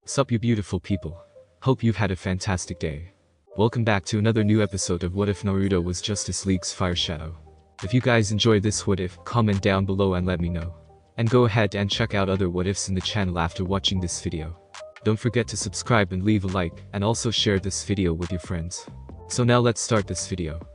Sup you beautiful people. Hope you've had a fantastic day. Welcome back to another new episode of What If Naruto Was Justice League's Fire Shadow. If you guys enjoyed this what if, comment down below and let me know. And go ahead and check out other what ifs in the channel after watching this video. Don't forget to subscribe and leave a like, and also share this video with your friends. So now let's start this video.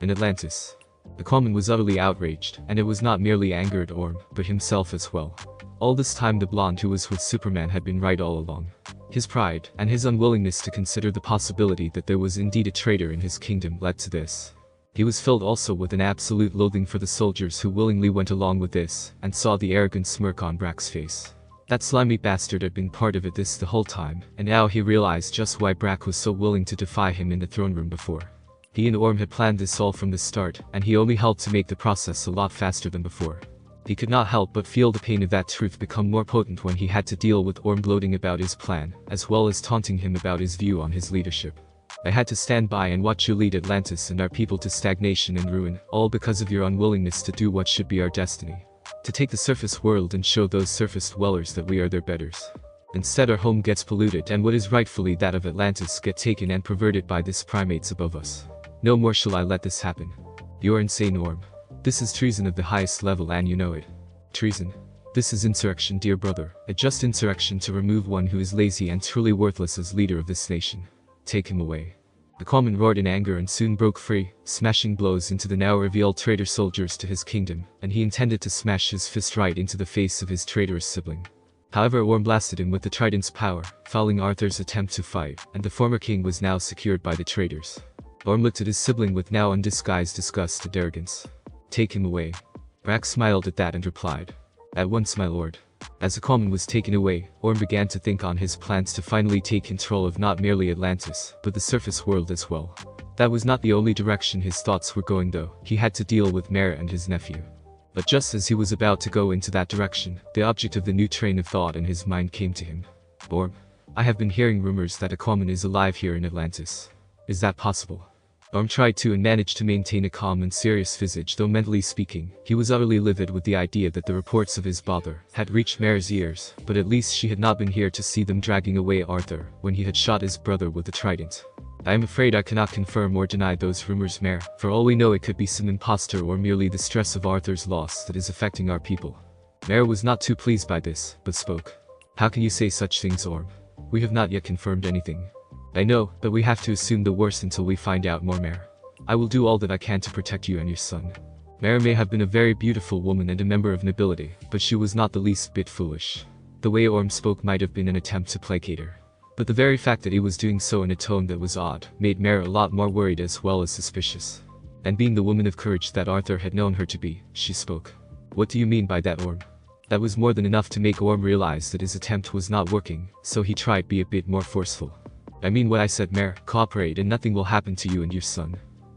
In Atlantis, Aquaman was utterly outraged, and it was not merely anger at Orm, but himself as well. All this time the blonde who was with Superman had been right all along. His pride, and his unwillingness to consider the possibility that there was indeed a traitor in his kingdom led to this. He was filled also with an absolute loathing for the soldiers who willingly went along with this, and saw the arrogant smirk on Brack's face. That slimy bastard had been part of this the whole time, and now he realized just why Brack was so willing to defy him in the throne room before. He and Orm had planned this all from the start, and he only helped to make the process a lot faster than before. He could not help but feel the pain of that truth become more potent when he had to deal with Orm gloating about his plan, as well as taunting him about his view on his leadership. I had to stand by and watch you lead Atlantis and our people to stagnation and ruin, all because of your unwillingness to do what should be our destiny. To take the surface world and show those surface dwellers that we are their betters. Instead our home gets polluted and what is rightfully that of Atlantis get taken and perverted by these primates above us. No more shall I let this happen. You are insane, Orm. This is treason of the highest level and you know it. Treason. This is insurrection, dear brother, a just insurrection to remove one who is lazy and truly worthless as leader of this nation. Take him away. Aquaman roared in anger and soon broke free, smashing blows into the now revealed traitor soldiers to his kingdom, and he intended to smash his fist right into the face of his traitorous sibling. However, Orm blasted him with the trident's power, fouling Arthur's attempt to fight, and the former king was now secured by the traitors. Orm looked at his sibling with now undisguised disgust and arrogance. Take him away. Brack smiled at that and replied. At once, my lord. As Aquaman was taken away, Orm began to think on his plans to finally take control of not merely Atlantis, but the surface world as well. That was not the only direction his thoughts were going though, he had to deal with Mera and his nephew. But just as he was about to go into that direction, the object of the new train of thought in his mind came to him. Orm, I have been hearing rumors that Aquaman is alive here in Atlantis. Is that possible? Orm tried to and managed to maintain a calm and serious visage, though mentally speaking, he was utterly livid with the idea that the reports of his bother had reached Mera's ears, but at least she had not been here to see them dragging away Arthur when he had shot his brother with the trident. I am afraid I cannot confirm or deny those rumors, Mera. For all we know it could be some impostor or merely the stress of Arthur's loss that is affecting our people. Mera was not too pleased by this, but spoke. How can you say such things, Orm? We have not yet confirmed anything. I know, but we have to assume the worst until we find out more, Mera. I will do all that I can to protect you and your son. Mera may have been a very beautiful woman and a member of nobility, but she was not the least bit foolish. The way Orm spoke might have been an attempt to placate her. But the very fact that he was doing so in a tone that was odd, made Mera a lot more worried as well as suspicious. And being the woman of courage that Arthur had known her to be, she spoke. What do you mean by that, Orm? That was more than enough to make Orm realize that his attempt was not working, so he tried to be a bit more forceful. I mean what I said, Mera. Cooperate and nothing will happen to you and your son.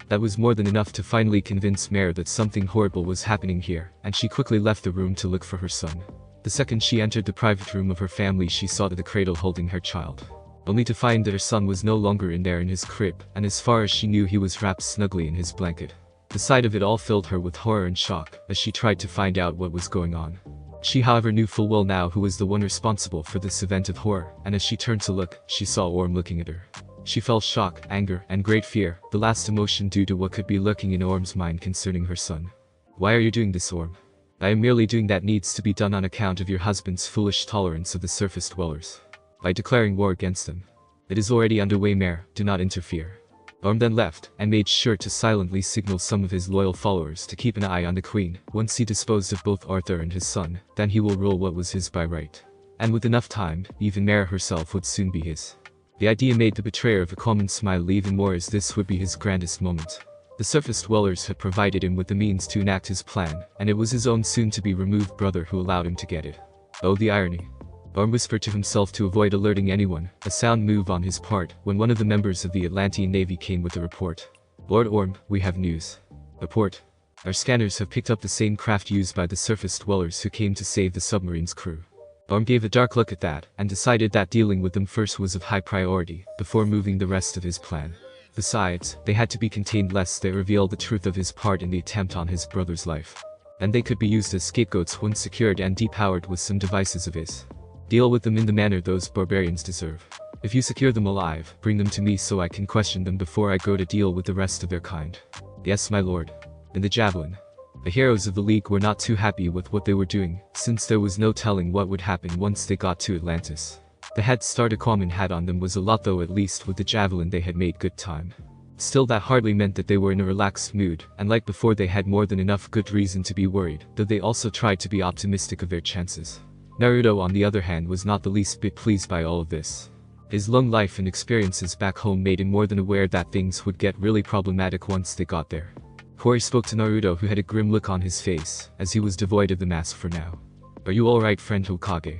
That was more than enough to finally convince Mera that something horrible was happening here, and she quickly left the room to look for her son. The second she entered the private room of her family she saw the cradle holding her child. Only to find that her son was no longer in there in his crib, and as far as she knew he was wrapped snugly in his blanket. The sight of it all filled her with horror and shock, as she tried to find out what was going on. She however knew full well now who was the one responsible for this event of horror, and as she turned to look, she saw Orm looking at her. She felt shock, anger, and great fear, the last emotion due to what could be lurking in Orm's mind concerning her son. Why are you doing this, Orm? I am merely doing that needs to be done on account of your husband's foolish tolerance of the surface dwellers. By declaring war against them. It is already underway, Mera, do not interfere. Orm then left, and made sure to silently signal some of his loyal followers to keep an eye on the queen. Once he disposed of both Arthur and his son, then he will rule what was his by right. And with enough time, even Mera herself would soon be his. The idea made the betrayer of Aquaman smile even more, as this would be his grandest moment. The surface dwellers had provided him with the means to enact his plan, and it was his own soon-to-be removed brother who allowed him to get it. Oh, the irony. Orm whispered to himself to avoid alerting anyone, a sound move on his part, when one of the members of the Atlantean Navy came with a report. Lord Orm, we have news. Report. Our scanners have picked up the same craft used by the surface dwellers who came to save the submarine's crew. Orm gave a dark look at that, and decided that dealing with them first was of high priority, before moving the rest of his plan. Besides, they had to be contained lest they reveal the truth of his part in the attempt on his brother's life. And they could be used as scapegoats once secured and depowered with some devices of his. Deal with them in the manner those barbarians deserve. If you secure them alive, bring them to me so I can question them before I go to deal with the rest of their kind. Yes, my lord. And the javelin. The heroes of the League were not too happy with what they were doing, since there was no telling what would happen once they got to Atlantis. The head start Aquaman had on them was a lot, though at least with the javelin they had made good time. Still, that hardly meant that they were in a relaxed mood, and like before they had more than enough good reason to be worried, though they also tried to be optimistic of their chances. Naruto, on the other hand, was not the least bit pleased by all of this. His long life and experiences back home made him more than aware that things would get really problematic once they got there. Kori spoke to Naruto, who had a grim look on his face, as he was devoid of the mask for now. Are you alright, friend Hokage?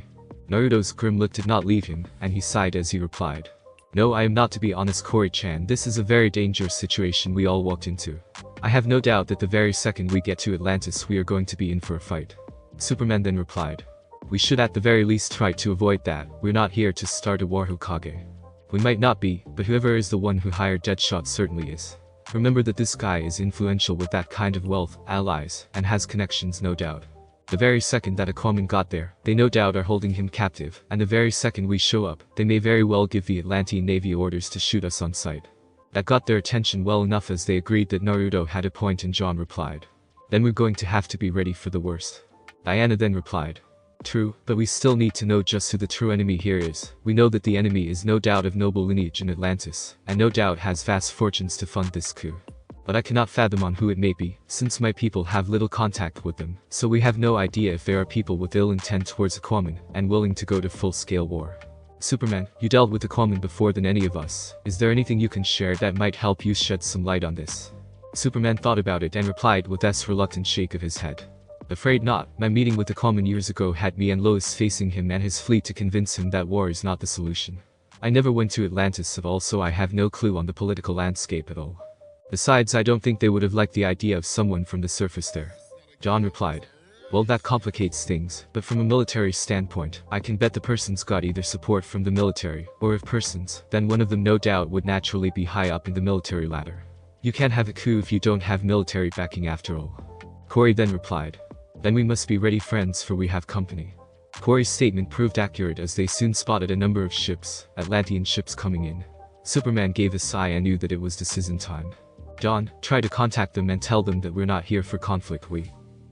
Naruto's grim look did not leave him, and he sighed as he replied. No, I am not, to be honest, Kori-chan. This is a very dangerous situation we all walked into. I have no doubt that the very second we get to Atlantis we are going to be in for a fight. Superman then replied. We should at the very least try to avoid that. We're not here to start a war, Hokage. We might not be, but whoever is the one who hired Deadshot certainly is. Remember that this guy is influential with that kind of wealth, allies, and has connections, no doubt. The very second that Aquaman got there, they no doubt are holding him captive, and the very second we show up, they may very well give the Atlantean Navy orders to shoot us on sight. That got their attention well enough, as they agreed that Naruto had a point, and John replied. Then we're going to have to be ready for the worst. Diana then replied. True, but we still need to know just who the true enemy here is. We know that the enemy is no doubt of noble lineage in Atlantis, and no doubt has vast fortunes to fund this coup. But I cannot fathom on who it may be, since my people have little contact with them, so we have no idea if there are people with ill intent towards Aquaman, and willing to go to full-scale war. Superman, you dealt with Aquaman before than any of us. Is there anything you can share that might help you shed some light on this? Superman thought about it and replied with a reluctant shake of his head. Afraid not. My meeting with Aquaman years ago had me and Lois facing him and his fleet to convince him that war is not the solution. I never went to Atlantis at all, so I have no clue on the political landscape at all. Besides, I don't think they would have liked the idea of someone from the surface there. John replied. Well, that complicates things, but from a military standpoint, I can bet the person's got either support from the military, or if persons, then one of them no doubt would naturally be high up in the military ladder. You can't have a coup if you don't have military backing after all. Kori then replied. Then we must be ready, friends, for we have company. Kori's statement proved accurate, as they soon spotted a number of ships, Atlantean ships, coming in. Superman gave a sigh and knew that it was decision time. John, try to contact them and tell them that we're not here for conflict.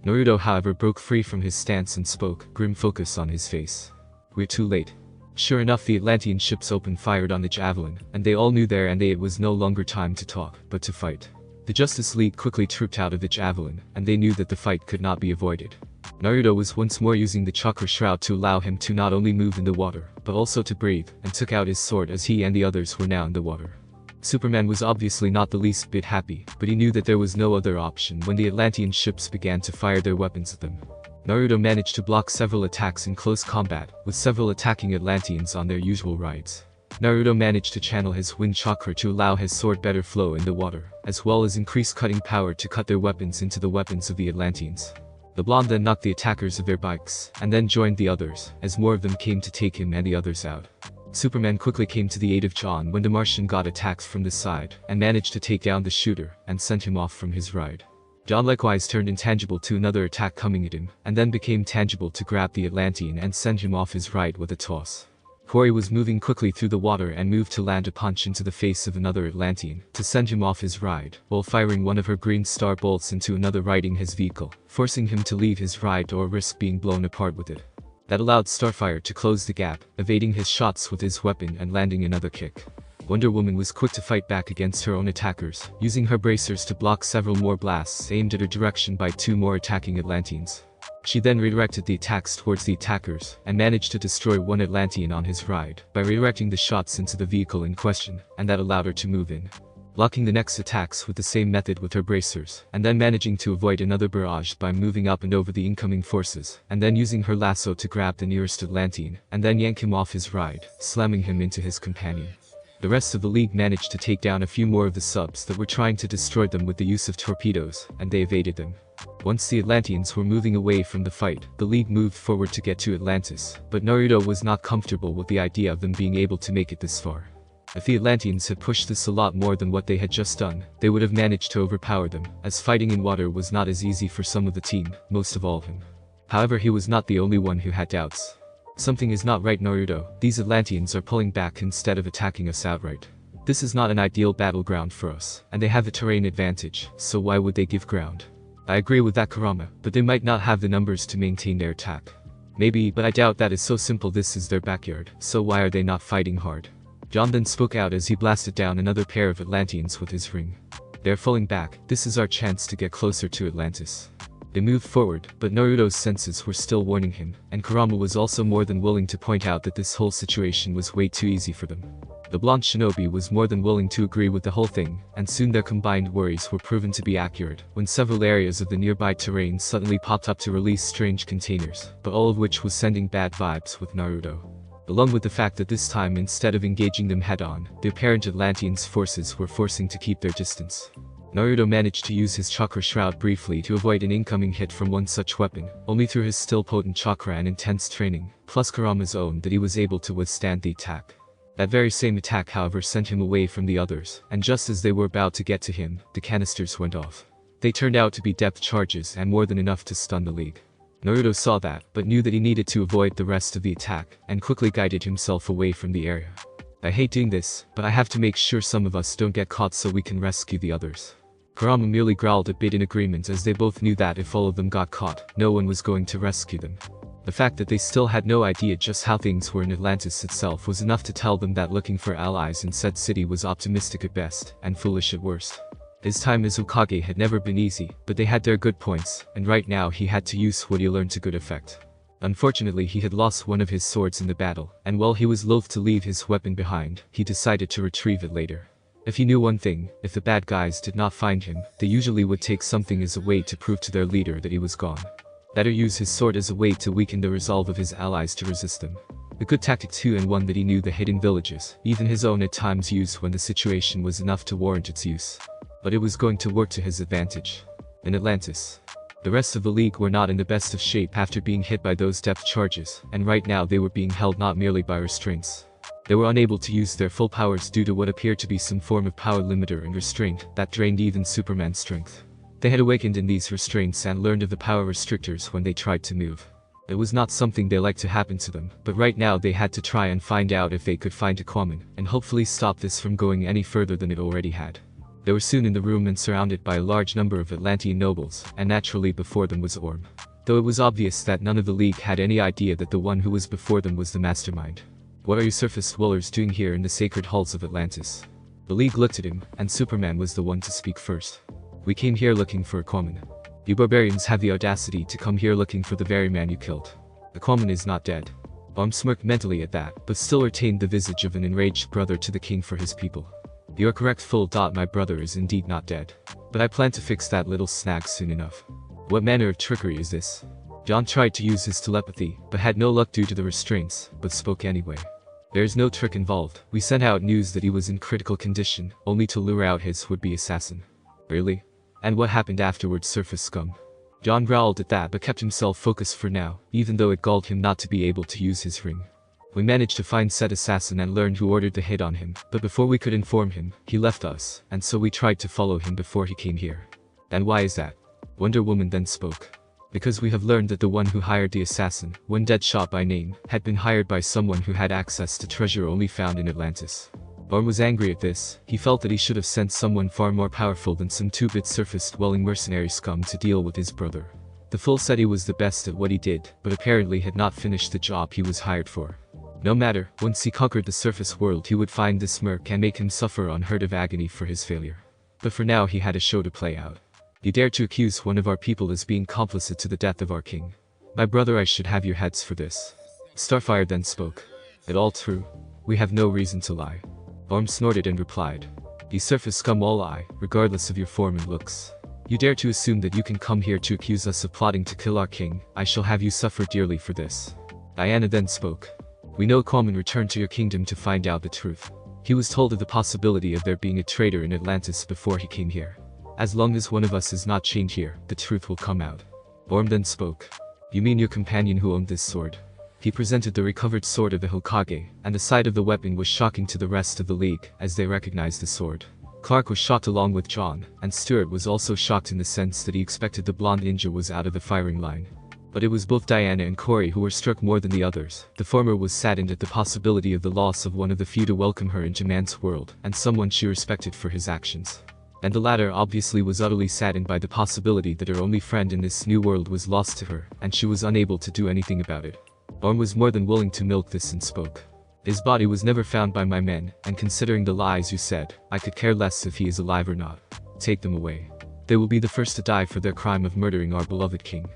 Naruto, however, broke free from his stance and spoke, grim focus on his face. We're too late. Sure enough, the Atlantean ships opened fire on the javelin, and they all knew there and it was no longer time to talk, but to fight. The Justice League quickly trooped out of the javelin, and they knew that the fight could not be avoided. Naruto was once more using the chakra shroud to allow him to not only move in the water, but also to breathe, and took out his sword as he and the others were now in the water. Superman was obviously not the least bit happy, but he knew that there was no other option when the Atlantean ships began to fire their weapons at them. Naruto managed to block several attacks in close combat, with several attacking Atlanteans on their usual rides. Naruto managed to channel his wind chakra to allow his sword better flow in the water, as well as increase cutting power to cut their weapons into the weapons of the Atlanteans. The blonde then knocked the attackers of their bikes, and then joined the others, as more of them came to take him and the others out. Superman quickly came to the aid of John when the Martian got attacked from the side, and managed to take down the shooter, and sent him off from his ride. John likewise turned intangible to another attack coming at him, and then became tangible to grab the Atlantean and send him off his ride with a toss. Kori was moving quickly through the water and moved to land a punch into the face of another Atlantean, to send him off his ride, while firing one of her green star bolts into another riding his vehicle, forcing him to leave his ride or risk being blown apart with it. That allowed Starfire to close the gap, evading his shots with his weapon and landing another kick. Wonder Woman was quick to fight back against her own attackers, using her bracers to block several more blasts aimed at her direction by two more attacking Atlanteans. She then redirected the attacks towards the attackers, and managed to destroy one Atlantean on his ride, by redirecting the shots into the vehicle in question, and that allowed her to move in. Blocking the next attacks with the same method with her bracers, and then managing to avoid another barrage by moving up and over the incoming forces, and then using her lasso to grab the nearest Atlantean, and then yank him off his ride, slamming him into his companion. The rest of the League managed to take down a few more of the subs that were trying to destroy them with the use of torpedoes, and they evaded them. Once the Atlanteans were moving away from the fight, the League moved forward to get to Atlantis, but Naruto was not comfortable with the idea of them being able to make it this far. If the Atlanteans had pushed this a lot more than what they had just done, they would have managed to overpower them, as fighting in water was not as easy for some of the team, most of all him. However, he was not the only one who had doubts. Something is not right, Naruto. These Atlanteans are pulling back instead of attacking us outright. This is not an ideal battleground for us, and they have the terrain advantage, so why would they give ground? I agree with that, Kurama, but they might not have the numbers to maintain their attack. Maybe, but I doubt that is so simple. This is their backyard, so why are they not fighting hard? John then spoke out as he blasted down another pair of Atlanteans with his ring. They're falling back. This is our chance to get closer to Atlantis. They moved forward, but Naruto's senses were still warning him, and Kurama was also more than willing to point out that this whole situation was way too easy for them. The blonde shinobi was more than willing to agree with the whole thing, and soon their combined worries were proven to be accurate, when several areas of the nearby terrain suddenly popped up to release strange containers, but all of which was sending bad vibes with Naruto. Along with the fact that this time, instead of engaging them head-on, the apparent Atlanteans' forces were forcing to keep their distance. Naruto managed to use his chakra shroud briefly to avoid an incoming hit from one such weapon, only through his still potent chakra and intense training, plus Kurama's own, that he was able to withstand the attack. That very same attack, however, sent him away from the others, and just as they were about to get to him, the canisters went off. They turned out to be depth charges and more than enough to stun the League. Naruto saw that, but knew that he needed to avoid the rest of the attack, and quickly guided himself away from the area. I hate doing this, but I have to make sure some of us don't get caught so we can rescue the others. Kurama merely growled a bit in agreement, as they both knew that if all of them got caught, no one was going to rescue them. The fact that they still had no idea just how things were in Atlantis itself was enough to tell them that looking for allies in said city was optimistic at best, and foolish at worst. His time as Hokage had never been easy, but they had their good points, and right now he had to use what he learned to good effect. Unfortunately, he had lost one of his swords in the battle, and while he was loath to leave his weapon behind, he decided to retrieve it later. If he knew one thing, if the bad guys did not find him, they usually would take something as a way to prove to their leader that he was gone. Better use his sword as a way to weaken the resolve of his allies to resist them. A good tactic too, and one that he knew the hidden villages, even his own at times, used when the situation was enough to warrant its use. But it was going to work to his advantage. In Atlantis, the rest of the League were not in the best of shape after being hit by those depth charges, and right now they were being held not merely by restraints. They were unable to use their full powers due to what appeared to be some form of power limiter and restraint that drained even Superman's strength. They had awakened in these restraints and learned of the power restrictors when they tried to move. It was not something they liked to happen to them, but right now they had to try and find out if they could find Aquaman, and hopefully stop this from going any further than it already had. They were soon in the room and surrounded by a large number of Atlantean nobles, and naturally before them was Orm. Though it was obvious that none of the League had any idea that the one who was before them was the mastermind. What are you surface dwellers doing here in the sacred halls of Atlantis? The League looked at him, and Superman was the one to speak first. We came here looking for Aquaman. You barbarians have the audacity to come here looking for the very man you killed. Aquaman is not dead. Orm smirked mentally at that, but still retained the visage of an enraged brother to the king for his people. You are correct, full dot. My brother is indeed not dead. But I plan to fix that little snag soon enough. What manner of trickery is this? John tried to use his telepathy, but had no luck due to the restraints, but spoke anyway. There is no trick involved. We sent out news that he was in critical condition, only to lure out his would-be assassin. Really? And what happened afterwards, surface scum? John growled at that but kept himself focused for now, even though it galled him not to be able to use his ring. We managed to find said assassin and learned who ordered the hit on him, but before we could inform him, he left us, and so we tried to follow him before he came here. And why is that? Wonder Woman then spoke. Because we have learned that the one who hired the assassin, one Deadshot by name, had been hired by someone who had access to treasure only found in Atlantis. Orm was angry at this. He felt that he should have sent someone far more powerful than some two-bit surface-dwelling mercenary scum to deal with his brother. The Fool said he was the best at what he did, but apparently had not finished the job he was hired for. No matter, once he conquered the surface world he would find this merc and make him suffer unheard of agony for his failure. But for now he had a show to play out. You dare to accuse one of our people as being complicit to the death of our king. My brother, I should have your heads for this. Starfire then spoke. It all true. We have no reason to lie. Orm snorted and replied. You surface scum all lie, regardless of your form and looks. You dare to assume that you can come here to accuse us of plotting to kill our king. I shall have you suffer dearly for this. Diana then spoke. We know Aquaman returned to your kingdom to find out the truth. He was told of the possibility of there being a traitor in Atlantis before he came here. As long as one of us is not chained here, the truth will come out. Orm then spoke. You mean your companion who owned this sword? He presented the recovered sword of the Hokage, and the sight of the weapon was shocking to the rest of the League, as they recognized the sword. Clark was shocked along with John, and Stuart was also shocked in the sense that he expected the blonde ninja was out of the firing line. But it was both Diana and Corey who were struck more than the others. The former was saddened at the possibility of the loss of one of the few to welcome her into man's world, and someone she respected for his actions. And the latter obviously was utterly saddened by the possibility that her only friend in this new world was lost to her, and she was unable to do anything about it. Orm was more than willing to milk this and spoke. His body was never found by my men, and considering the lies you said, I could care less if he is alive or not. Take them away. They will be the first to die for their crime of murdering our beloved king.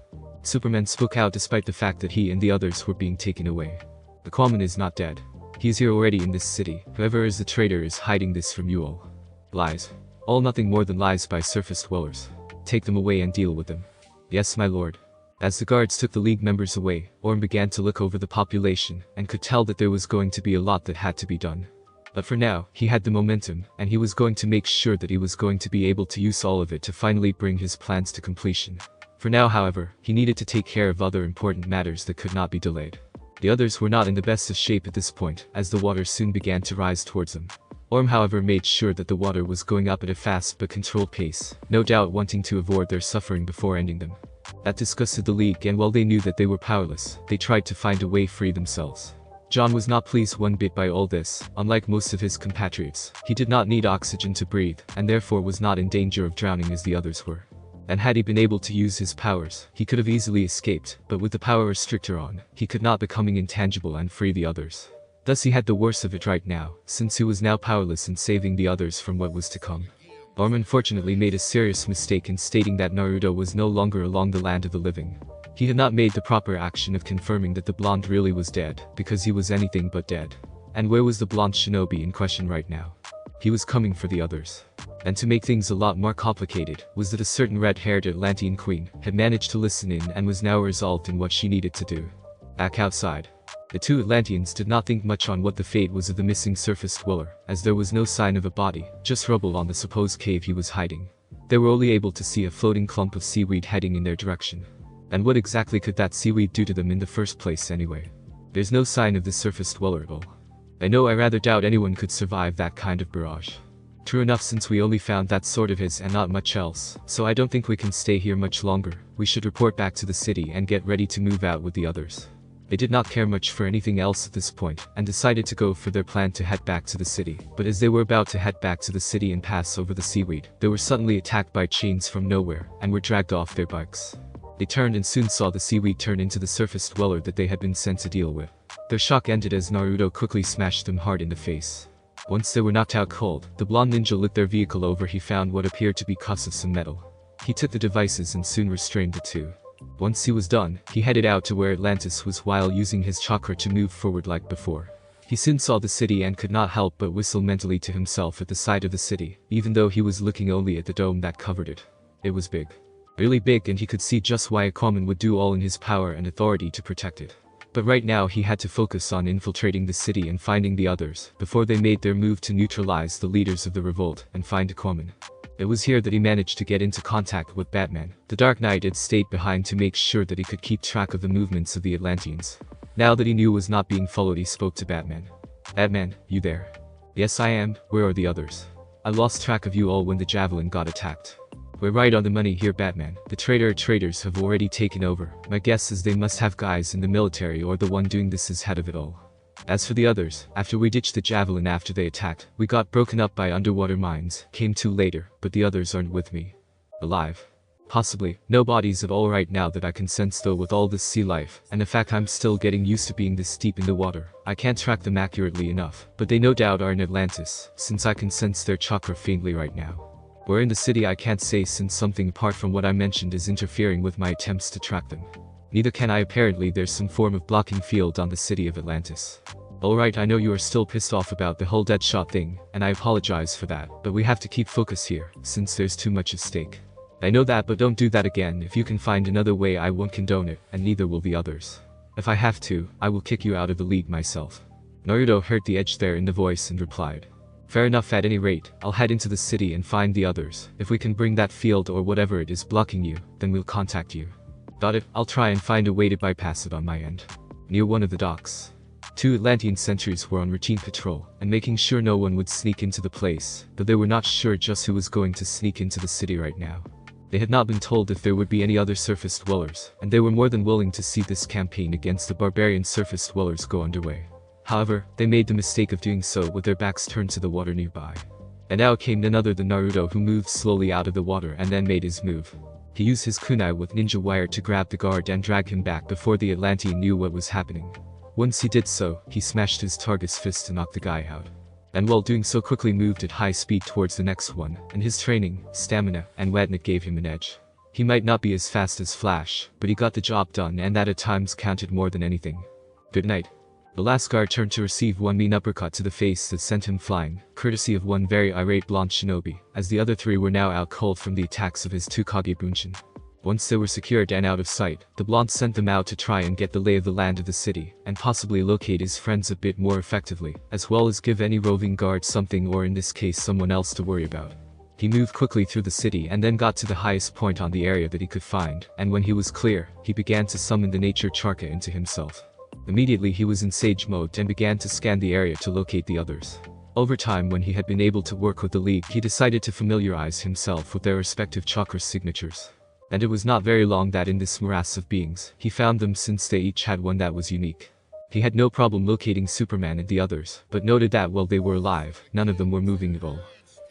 Superman spoke out despite the fact that he and the others were being taken away. Aquaman is not dead. He is here already in this city. Whoever is the traitor is hiding this from you all. Lies. All nothing more than lies by surface dwellers. Take them away and deal with them. Yes, my lord. As the guards took the League members away, Orm began to look over the population, and could tell that there was going to be a lot that had to be done. But for now, he had the momentum, and he was going to make sure that he was going to be able to use all of it to finally bring his plans to completion. For now, however, he needed to take care of other important matters that could not be delayed. The others were not in the best of shape at this point, as the water soon began to rise towards them. Orm, however, made sure that the water was going up at a fast but controlled pace, no doubt wanting to avoid their suffering before ending them. That disgusted the League, and while they knew that they were powerless, they tried to find a way free themselves. John was not pleased one bit by all this. Unlike most of his compatriots, he did not need oxygen to breathe, and therefore was not in danger of drowning as the others were. And had he been able to use his powers, he could have easily escaped, but with the power restrictor on, he could not becoming intangible and free the others. Thus he had the worst of it right now, since he was now powerless in saving the others from what was to come. Orm unfortunately made a serious mistake in stating that Naruto was no longer along the land of the living. He had not made the proper action of confirming that the blonde really was dead, because he was anything but dead. And where was the blonde shinobi in question right now? He was coming for the others. And to make things a lot more complicated, was that a certain red-haired Atlantean queen had managed to listen in and was now resolved in what she needed to do. Back outside, the two Atlanteans did not think much on what the fate was of the missing surface dweller, as there was no sign of a body, just rubble on the supposed cave he was hiding. They were only able to see a floating clump of seaweed heading in their direction. And what exactly could that seaweed do to them in the first place anyway? There's no sign of the surface dweller at all. I know I rather doubt anyone could survive that kind of barrage. True enough, since we only found that sort of his and not much else, so I don't think we can stay here much longer. We should report back to the city and get ready to move out with the others. They did not care much for anything else at this point, and decided to go for their plan to head back to the city. But as they were about to head back to the city and pass over the seaweed, they were suddenly attacked by chains from nowhere, and were dragged off their bikes. They turned and soon saw the seaweed turn into the surface dweller that they had been sent to deal with. Their shock ended as Naruto quickly smashed them hard in the face. Once they were knocked out cold, the blonde ninja looked their vehicle over. He found what appeared to be cuffs of some metal. He took the devices and soon restrained the two. Once he was done, he headed out to where Atlantis was while using his chakra to move forward like before. He soon saw the city and could not help but whistle mentally to himself at the sight of the city, even though he was looking only at the dome that covered it. It was big. Really big, and he could see just why Aquaman would do all in his power and authority to protect it. But right now he had to focus on infiltrating the city and finding the others, before they made their move to neutralize the leaders of the revolt and find Aquaman. It was here that he managed to get into contact with Batman. The Dark Knight had stayed behind to make sure that he could keep track of the movements of the Atlanteans. Now that he knew was not being followed, he spoke to Batman. Batman, you there? Yes, I am. Where are the others? I lost track of you all when the Javelin got attacked. We're right on the money here, Batman. The traitors have already taken over. My guess is they must have guys in the military, or the one doing this is head of it all. As for the others, after we ditched the Javelin after they attacked, we got broken up by underwater mines, came to later, but the others aren't with me. Alive. Possibly. No bodies at all right now that I can sense, though, with all this sea life, and the fact I'm still getting used to being this deep in the water. I can't track them accurately enough, but they no doubt are in Atlantis, since I can sense their chakra faintly right now. Where in the city I can't say, since something apart from what I mentioned is interfering with my attempts to track them. Neither can I. Apparently there's some form of blocking field on the city of Atlantis. Alright, I know you are still pissed off about the whole Deadshot thing, and I apologize for that, but we have to keep focus here, since there's too much at stake. I know that, but don't do that again. If you can find another way, I won't condone it, and neither will the others. If I have to, I will kick you out of the league myself. Naruto heard the edge there in the voice and replied. Fair enough. At any rate, I'll head into the city and find the others. If we can bring that field or whatever it is blocking you, then we'll contact you. Got it. I'll try and find a way to bypass it on my end. Near one of the docks, 2 Atlantean sentries were on routine patrol, and making sure no one would sneak into the place, though they were not sure just who was going to sneak into the city right now. They had not been told if there would be any other surface dwellers, and they were more than willing to see this campaign against the barbarian surface dwellers go underway. However, they made the mistake of doing so with their backs turned to the water nearby. And now came none other than Naruto, who moved slowly out of the water and then made his move. He used his kunai with ninja wire to grab the guard and drag him back before the Atlantean knew what was happening. Once he did so, he smashed his target's fist to knock the guy out. And while doing so quickly moved at high speed towards the next one, and his training, stamina, and whatnot gave him an edge. He might not be as fast as Flash, but he got the job done, and that at times counted more than anything. Good night. The last guard turned to receive one mean uppercut to the face that sent him flying, courtesy of one very irate blonde shinobi, as the other three were now out cold from the attacks of his two Kage Bunshin. Once they were secured and out of sight, the blonde sent them out to try and get the lay of the land of the city, and possibly locate his friends a bit more effectively, as well as give any roving guard something, or in this case someone else, to worry about. He moved quickly through the city and then got to the highest point on the area that he could find, and when he was clear, he began to summon the nature Charka into himself. Immediately he was in sage mode and began to scan the area to locate the others. Over time, when he had been able to work with the League, he decided to familiarize himself with their respective chakra signatures. And it was not very long that in this morass of beings, he found them, since they each had one that was unique. He had no problem locating Superman and the others, but noted that while they were alive, none of them were moving at all.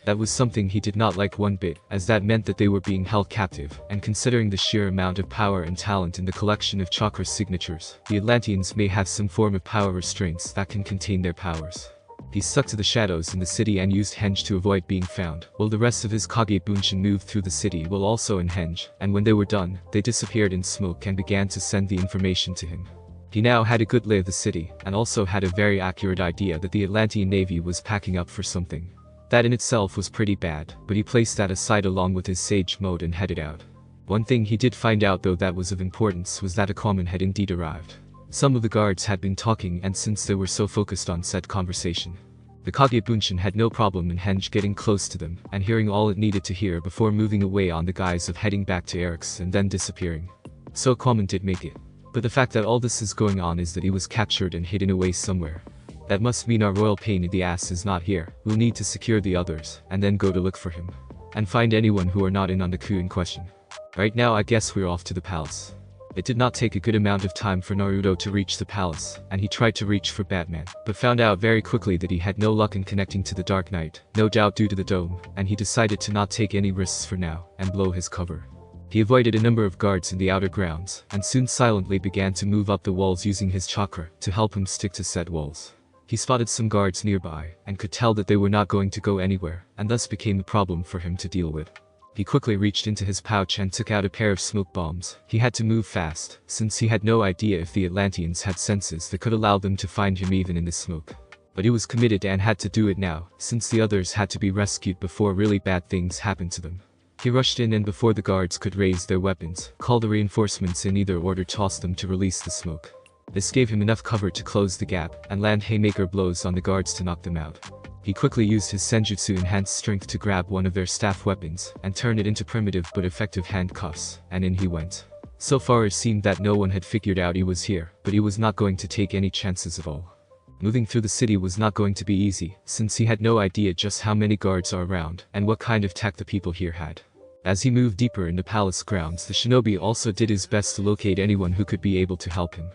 That was something he did not like one bit, as that meant that they were being held captive, and considering the sheer amount of power and talent in the collection of chakra signatures, the Atlanteans may have some form of power restraints that can contain their powers. He stuck to the shadows in the city and used henge to avoid being found, while the rest of his Kage Bunshin moved through the city while also in henge, and when they were done, they disappeared in smoke and began to send the information to him. He now had a good lay of the city, and also had a very accurate idea that the Atlantean Navy was packing up for something. That in itself was pretty bad, but he placed that aside along with his sage mode and headed out. One thing he did find out though that was of importance was that Aquaman had indeed arrived. Some of the guards had been talking, and since they were so focused on said conversation, the Kage Bunshin had no problem in henge getting close to them and hearing all it needed to hear before moving away on the guise of heading back to Eric's and then disappearing. So Aquaman did make it. But the fact that all this is going on is that he was captured and hidden away somewhere. That must mean our royal pain in the ass is not here. We'll need to secure the others, and then go to look for him. And find anyone who are not in on the coup in question. Right now I guess we're off to the palace. It did not take a good amount of time for Naruto to reach the palace, and he tried to reach for Batman, but found out very quickly that he had no luck in connecting to the Dark Knight, no doubt due to the dome, and he decided to not take any risks for now, and blow his cover. He avoided a number of guards in the outer grounds, and soon silently began to move up the walls using his chakra to help him stick to said walls. He spotted some guards nearby, and could tell that they were not going to go anywhere, and thus became a problem for him to deal with. He quickly reached into his pouch and took out a pair of smoke bombs. He had to move fast, since he had no idea if the Atlanteans had senses that could allow them to find him even in the smoke. But he was committed and had to do it now, since the others had to be rescued before really bad things happened to them. He rushed in, and before the guards could raise their weapons, called the reinforcements in either order, tossed them to release the smoke. This gave him enough cover to close the gap and land haymaker blows on the guards to knock them out. He quickly used his senjutsu enhanced strength to grab one of their staff weapons and turn it into primitive but effective handcuffs, and in he went. So far it seemed that no one had figured out he was here, but he was not going to take any chances at all. Moving through the city was not going to be easy, since he had no idea just how many guards are around and what kind of tech the people here had. As he moved deeper in the palace grounds, the shinobi also did his best to locate anyone who could be able to help him.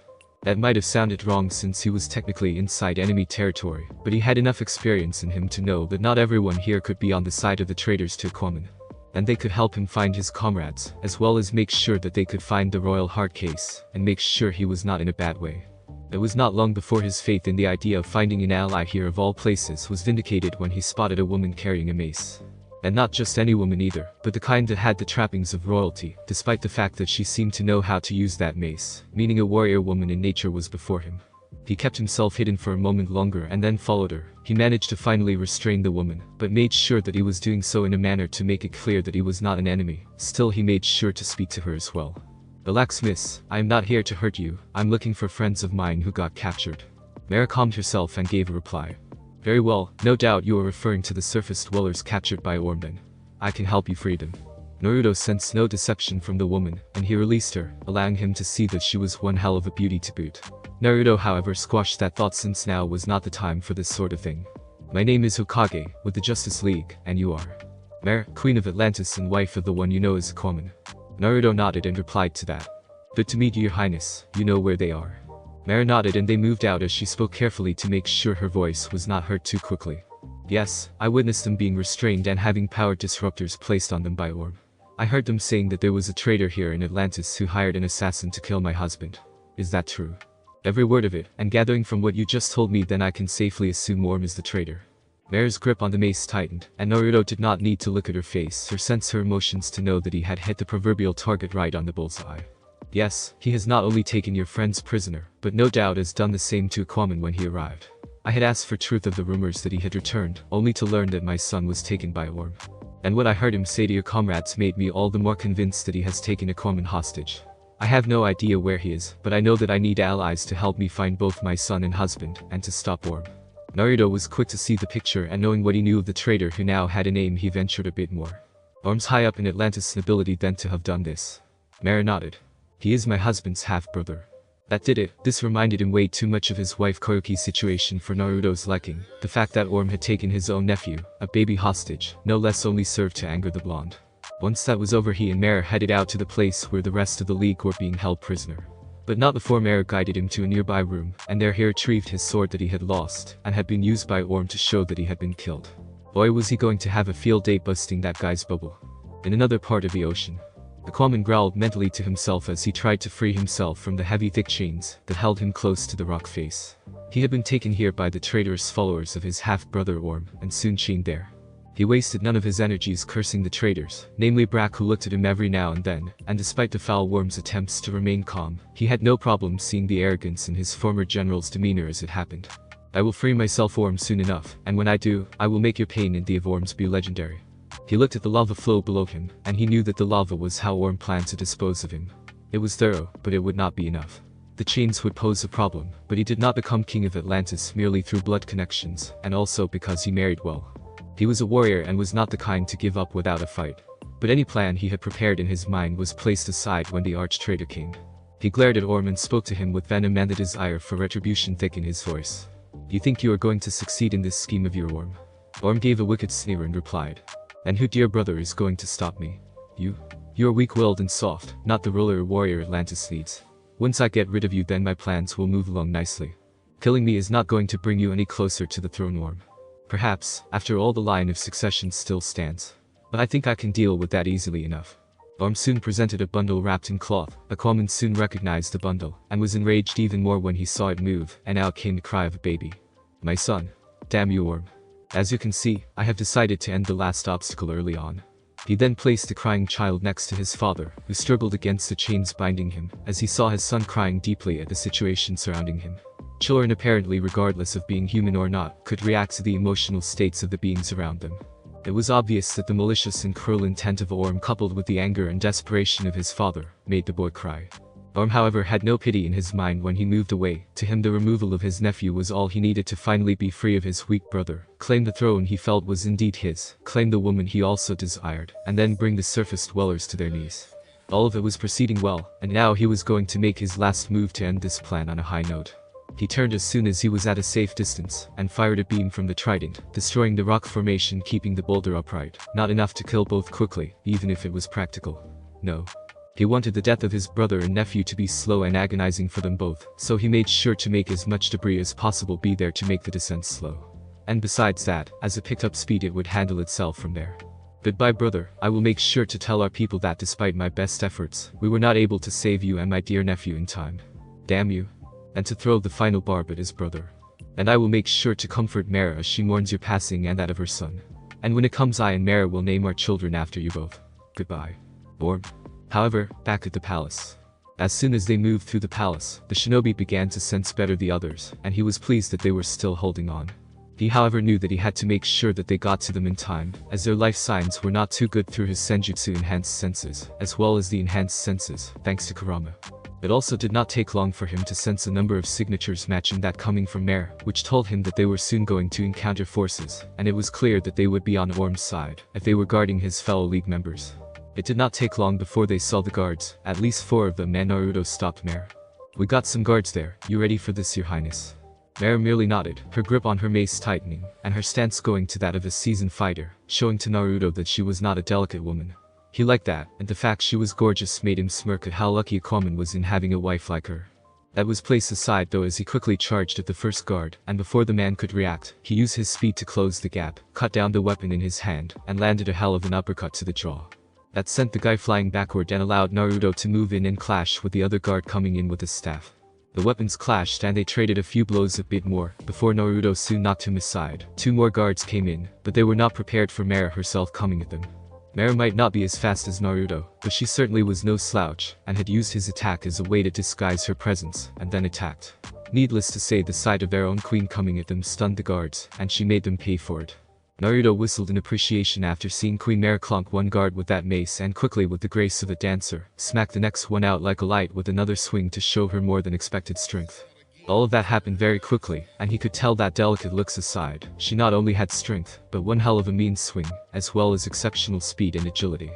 That might have sounded wrong since he was technically inside enemy territory, but he had enough experience in him to know that not everyone here could be on the side of the traitors to Aquaman. And they could help him find his comrades, as well as make sure that they could find the royal heart case, and make sure he was not in a bad way. It was not long before his faith in the idea of finding an ally here of all places was vindicated when he spotted a woman carrying a mace. And not just any woman either, but the kind that had the trappings of royalty, despite the fact that she seemed to know how to use that mace, meaning a warrior woman in nature was before him. He kept himself hidden for a moment longer and then followed her. He managed to finally restrain the woman, but made sure that he was doing so in a manner to make it clear that he was not an enemy. Still, he made sure to speak to her as well. "Relax, miss, I am not here to hurt you. I'm looking for friends of mine who got captured." Mara calmed herself and gave a reply. "Very well, no doubt you are referring to the surface dwellers captured by Ormden. I can help you free them." Naruto sensed no deception from the woman, and he released her, allowing him to see that she was one hell of a beauty to boot. Naruto however squashed that thought, since now was not the time for this sort of thing. "My name is Hokage, with the Justice League, and you are?" Mare, Queen of Atlantis and wife of the one you know as Aquaman. Naruto nodded and replied to that. Good to meet you, Your Highness, you know where they are. Mare nodded and they moved out as she spoke carefully to make sure her voice was not heard too quickly. Yes, I witnessed them being restrained and having power disruptors placed on them by Orm. I heard them saying that there was a traitor here in Atlantis who hired an assassin to kill my husband. Is that true? Every word of it, and gathering from what you just told me, then I can safely assume Orm is the traitor. Mare's grip on the mace tightened, and Naruto did not need to look at her face or sense her emotions to know that he had hit the proverbial target right on the bullseye. Yes, he has not only taken your friends prisoner, but no doubt has done the same to Aquaman when he arrived. I had asked for truth of the rumors that he had returned, only to learn that my son was taken by Orm. And what I heard him say to your comrades made me all the more convinced that he has taken Aquaman hostage. I have no idea where he is, but I know that I need allies to help me find both my son and husband, and to stop Orm. Naruto was quick to see the picture, and knowing what he knew of the traitor who now had a name, he ventured a bit more. Orm's high up in Atlantis' ability then to have done this. Mare nodded. He is my husband's half-brother. That did it. This reminded him way too much of his wife Koyuki's situation for Naruto's liking. The fact that Orm had taken his own nephew, a baby hostage, no less only served to anger the blonde. Once that was over, he and Mare headed out to the place where the rest of the league were being held prisoner. But not before Mare guided him to a nearby room, and there he retrieved his sword that he had lost, and had been used by Orm to show that he had been killed. Boy, was he going to have a field day busting that guy's bubble. In another part of the ocean, Aquaman growled mentally to himself as he tried to free himself from the heavy thick chains that held him close to the rock face. He had been taken here by the traitorous followers of his half-brother Orm, and soon chained there. He wasted none of his energies cursing the traitors, namely Brack, who looked at him every now and then, and despite the foul Worm's attempts to remain calm, he had no problem seeing the arrogance in his former general's demeanor as it happened. I will free myself, Orm, soon enough, and when I do, I will make your pain in the of Orms be legendary. He looked at the lava flow below him, and he knew that the lava was how Orm planned to dispose of him. It was thorough, but it would not be enough. The chains would pose a problem, but he did not become king of Atlantis merely through blood connections, and also because he married well. He was a warrior and was not the kind to give up without a fight. But any plan he had prepared in his mind was placed aside when the arch-traitor came. He glared at Orm and spoke to him with venom and the desire for retribution thick in his voice. Do you think you are going to succeed in this scheme of your, Orm? Orm gave a wicked sneer and replied. And who, dear brother, is going to stop me? You? You are weak-willed and soft, not the ruler or warrior Atlantis needs. Once I get rid of you, then my plans will move along nicely. Killing me is not going to bring you any closer to the throne, Orm. Perhaps, after all, the line of succession still stands. But I think I can deal with that easily enough. Orm soon presented a bundle wrapped in cloth. Aquaman soon recognized the bundle, and was enraged even more when he saw it move, and out came the cry of a baby. My son. Damn you, Orm. As you can see, I have decided to end the last obstacle early on. He then placed the crying child next to his father, who struggled against the chains binding him, as he saw his son crying deeply at the situation surrounding him. Children, apparently regardless of being human or not, could react to the emotional states of the beings around them. It was obvious that the malicious and cruel intent of Orm, coupled with the anger and desperation of his father, made the boy cry. Orm, however, had no pity in his mind when he moved away. To him, the removal of his nephew was all he needed to finally be free of his weak brother, claim the throne he felt was indeed his, claim the woman he also desired, and then bring the surface dwellers to their knees. All of it was proceeding well, and now he was going to make his last move to end this plan on a high note. He turned as soon as he was at a safe distance, and fired a beam from the trident, destroying the rock formation, keeping the boulder upright. Not enough to kill both quickly, even if it was practical. No. He wanted the death of his brother and nephew to be slow and agonizing for them both, so he made sure to make as much debris as possible be there to make the descent slow. And besides that, as it picked up speed, it would handle itself from there. Goodbye, brother. I will make sure to tell our people that despite my best efforts, we were not able to save you and my dear nephew in time. Damn you. And to throw the final barb at his brother. And I will make sure to comfort Mara as she mourns your passing and that of her son. And when it comes, I and Mara will name our children after you both. Goodbye. Orm. However, back at the palace. As soon as they moved through the palace, the shinobi began to sense better the others, and he was pleased that they were still holding on. He, however, knew that he had to make sure that they got to them in time, as their life signs were not too good through his senjutsu enhanced senses, as well as the enhanced senses, thanks to Kurama. It also did not take long for him to sense a number of signatures matching that coming from Mare, which told him that they were soon going to encounter forces, and it was clear that they would be on Orm's side, if they were guarding his fellow league members. It did not take long before they saw the guards, at least 4 of them, and Naruto stopped Mare. We got some guards there. You ready for this, your highness? Mera merely nodded, her grip on her mace tightening, and her stance going to that of a seasoned fighter, showing to Naruto that she was not a delicate woman. He liked that, and the fact she was gorgeous made him smirk at how lucky Aquaman was in having a wife like her. That was placed aside though as he quickly charged at the first guard, and before the man could react, he used his speed to close the gap, cut down the weapon in his hand, and landed a hell of an uppercut to the jaw. That sent the guy flying backward and allowed Naruto to move in and clash with the other guard coming in with his staff. The weapons clashed and they traded a few blows a bit more, before Naruto soon knocked him aside. Two more guards came in, but they were not prepared for Mera herself coming at them. Mera might not be as fast as Naruto, but she certainly was no slouch, and had used his attack as a way to disguise her presence, and then attacked. Needless to say, the sight of their own queen coming at them stunned the guards, and she made them pay for it. Naruto whistled in appreciation after seeing Queen Mera clunk one guard with that mace and quickly with the grace of a dancer, smack the next one out like a light with another swing to show her more than expected strength. All of that happened very quickly, and he could tell that delicate looks aside, she not only had strength, but one hell of a mean swing, as well as exceptional speed and agility.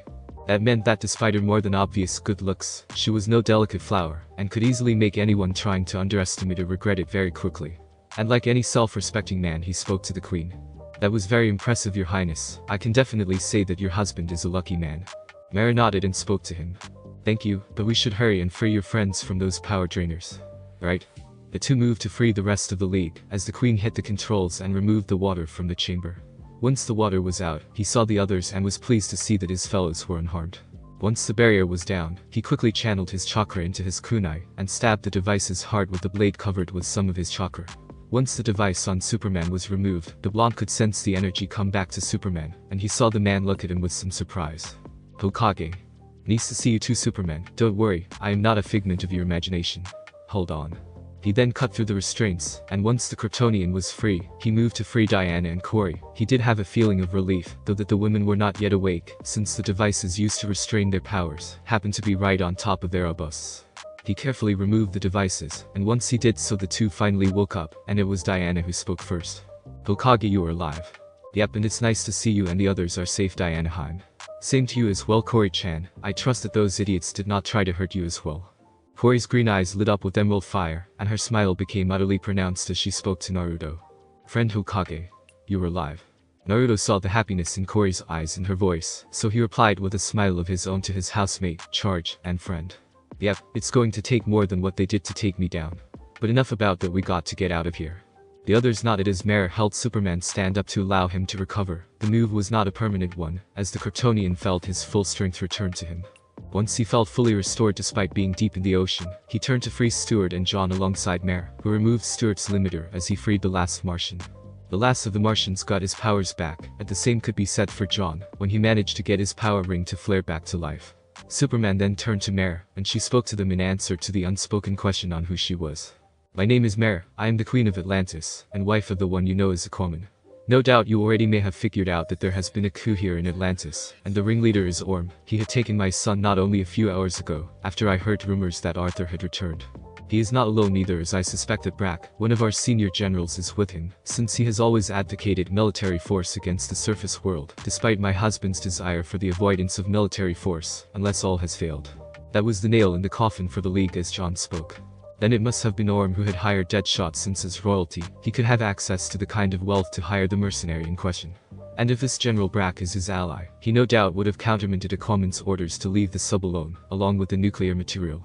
That meant that despite her more than obvious good looks, she was no delicate flower, and could easily make anyone trying to underestimate her regret it very quickly. And like any self-respecting man, he spoke to the queen. That was very impressive, your highness. I can definitely say that your husband is a lucky man. Mera nodded and spoke to him. Thank you, but we should hurry and free your friends from those power drainers. Right? The two moved to free the rest of the league, as the queen hit the controls and removed the water from the chamber. Once the water was out, he saw the others and was pleased to see that his fellows were unharmed. Once the barrier was down, he quickly channeled his chakra into his kunai, and stabbed the devices hard with the blade covered with some of his chakra. Once the device on Superman was removed, the blonde could sense the energy come back to Superman, and he saw the man look at him with some surprise. Hokage. Nice to see you too, Superman. Don't worry, I am not a figment of your imagination. Hold on. He then cut through the restraints, and once the Kryptonian was free, he moved to free Diana and Corey. He did have a feeling of relief, though that the women were not yet awake, since the devices used to restrain their powers happened to be right on top of their busts. He carefully removed the devices, and once he did so the two finally woke up, and it was Diana who spoke first. Hokage, you are alive. Yep, and it's nice to see you and the others are safe, Diana Heim. Same to you as well, Corey-chan. I trust that those idiots did not try to hurt you as well. Corey's green eyes lit up with emerald fire, and her smile became utterly pronounced as she spoke to Naruto. Friend Hokage, you are alive. Naruto saw the happiness in Corey's eyes and her voice, so he replied with a smile of his own to his housemate, charge, and friend. Yep, it's going to take more than what they did to take me down. But enough about that, we got to get out of here. The others nodded as Mera held Superman stand up to allow him to recover. The move was not a permanent one, as the Kryptonian felt his full strength return to him. Once he felt fully restored despite being deep in the ocean, he turned to free Stewart and John alongside Mera, who removed Stewart's limiter as he freed the last Martian. The last of the Martians got his powers back, and the same could be said for John, when he managed to get his power ring to flare back to life. Superman then turned to Mera, and she spoke to them in answer to the unspoken question on who she was. My name is Mera, I am the Queen of Atlantis, and wife of the one you know as Aquaman. No doubt you already may have figured out that there has been a coup here in Atlantis, and the ringleader is Orm. He had taken my son not only a few hours ago, after I heard rumors that Arthur had returned. He is not alone either, as I suspect that Brack, one of our senior generals, is with him, since he has always advocated military force against the surface world, despite my husband's desire for the avoidance of military force, unless all has failed. That was the nail in the coffin for the League as John spoke. Then it must have been Orm who had hired Deadshot, since as royalty, he could have access to the kind of wealth to hire the mercenary in question. And if this General Brack is his ally, he no doubt would have countermanded Aquaman's orders to leave the sub alone, along with the nuclear material.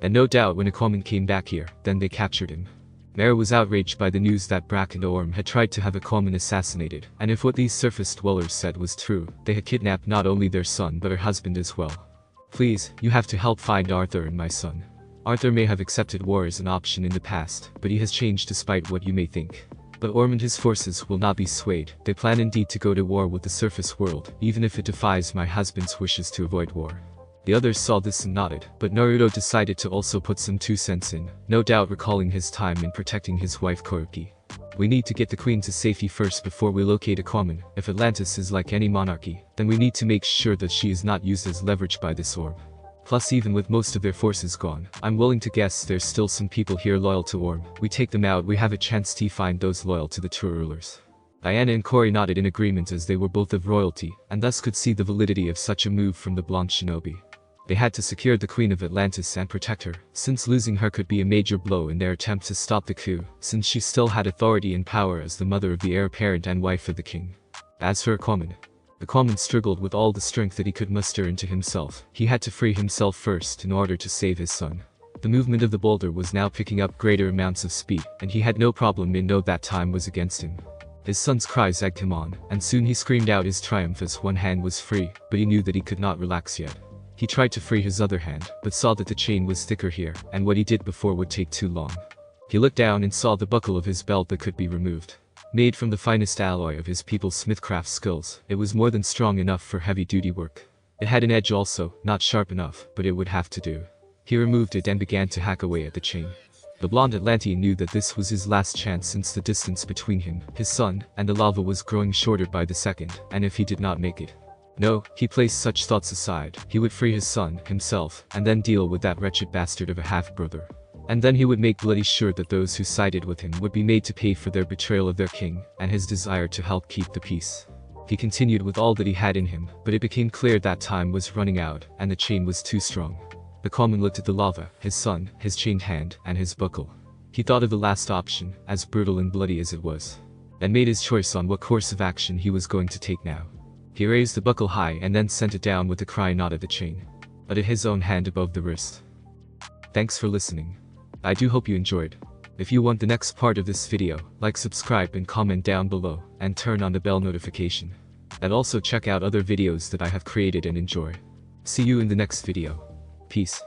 And no doubt when Aquaman came back here, then they captured him. Mera was outraged by the news that Brack and Orm had tried to have Aquaman assassinated, and if what these surface dwellers said was true, they had kidnapped not only their son but her husband as well. Please, you have to help find Arthur and my son. Arthur may have accepted war as an option in the past, but he has changed despite what you may think. But Orm and his forces will not be swayed. They plan indeed to go to war with the surface world, even if it defies my husband's wishes to avoid war. The others saw this and nodded, but Naruto decided to also put some 2 cents in, no doubt recalling his time in protecting his wife Koruki. We need to get the queen to safety first before we locate Aquaman. If Atlantis is like any monarchy, then we need to make sure that she is not used as leverage by this orb. Plus, even with most of their forces gone, I'm willing to guess there's still some people here loyal to Orm. We take them out, we have a chance to find those loyal to the true rulers. Diana and Corey nodded in agreement as they were both of royalty, and thus could see the validity of such a move from the blonde shinobi. They had to secure the Queen of Atlantis and protect her, since losing her could be a major blow in their attempt to stop the coup, since she still had authority and power as the mother of the heir apparent and wife of the king. As for Aquaman struggled with all the strength that he could muster into himself. He had to free himself first in order to save his son. The movement of the boulder was now picking up greater amounts of speed, and he had no problem in know that time was against him. His son's cries egged him on, and soon he screamed out his triumph as one hand was free, but he knew that he could not relax yet. He tried to free his other hand, but saw that the chain was thicker here, and what he did before would take too long. He looked down and saw the buckle of his belt that could be removed. Made from the finest alloy of his people's smithcraft skills, it was more than strong enough for heavy-duty work. It had an edge also, not sharp enough, but it would have to do. He removed it and began to hack away at the chain. The blonde Atlantean knew that this was his last chance since the distance between him, his son, and the lava was growing shorter by the second, and if he did not make it. No, he placed such thoughts aside. He would free his son, himself, and then deal with that wretched bastard of a half-brother. And then he would make bloody sure that those who sided with him would be made to pay for their betrayal of their king, and his desire to help keep the peace. He continued with all that he had in him, but it became clear that time was running out, and the chain was too strong. Aquaman looked at the lava, his son, his chained hand, and his buckle. He thought of the last option, as brutal and bloody as it was, and made his choice on what course of action he was going to take now. He raised the buckle high and then sent it down with a cry not at the chain, but at his own hand above the wrist. Thanks for listening. I do hope you enjoyed. If you want the next part of this video, like, subscribe and comment down below, and turn on the bell notification. And also check out other videos that I have created and enjoy. See you in the next video. Peace.